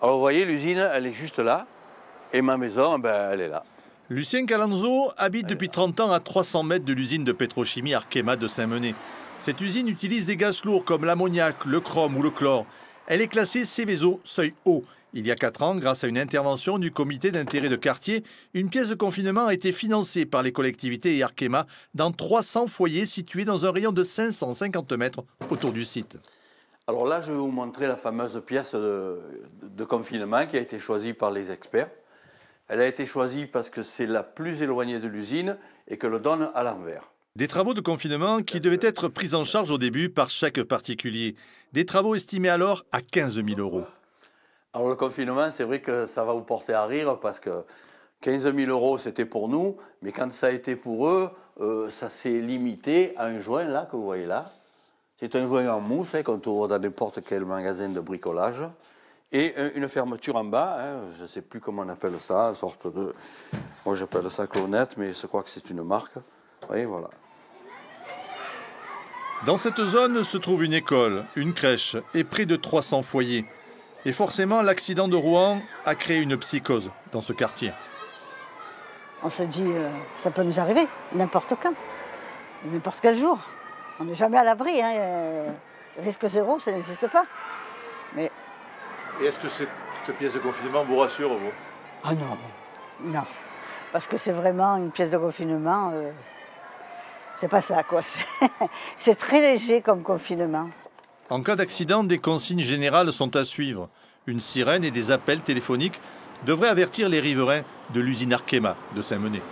Alors vous voyez, l'usine, elle est juste là. Et ma maison, ben, elle est là. Lucien Calanzo habite depuis 30 ans à 300 mètres de l'usine de pétrochimie Arkema de Saint-Menet. Cette usine utilise des gaz lourds comme l'ammoniac, le chrome ou le chlore. Elle est classée Seveso, seuil haut. Il y a 4 ans, grâce à une intervention du comité d'intérêt de quartier, une pièce de confinement a été financée par les collectivités et Arkema dans 300 foyers situés dans un rayon de 550 mètres autour du site. Alors là, je vais vous montrer la fameuse pièce de confinement qui a été choisie par les experts. Elle a été choisie parce que c'est la plus éloignée de l'usine et que le donne à l'envers. Des travaux de confinement qui devaient être pris en charge au début par chaque particulier. Des travaux estimés alors à 15 000 €. Alors le confinement, c'est vrai que ça va vous porter à rire parce que 15 000 € c'était pour nous, mais quand ça a été pour eux, ça s'est limité à un joint là que vous voyez là. C'est un joint en mousse qu'on trouve dans n'importe quel magasin de bricolage. Et une fermeture en bas, hein, je ne sais plus comment on appelle ça, une sorte de... Moi j'appelle ça clonette, mais je crois que c'est une marque. Oui, voilà. Dans cette zone se trouve une école, une crèche et près de 300 foyers. Et forcément, l'accident de Rouen a créé une psychose dans ce quartier. On se dit, ça peut nous arriver, n'importe quand, n'importe quel jour. On n'est jamais à l'abri, hein. Risque zéro, ça n'existe pas. Mais... Et est-ce que cette pièce de confinement vous rassure, vous? Ah non, non. Parce que c'est vraiment une pièce de confinement, c'est pas ça, quoi. C'est très léger comme confinement. En cas d'accident, des consignes générales sont à suivre. Une sirène et des appels téléphoniques devraient avertir les riverains de l'usine Arkema de Saint-Menet.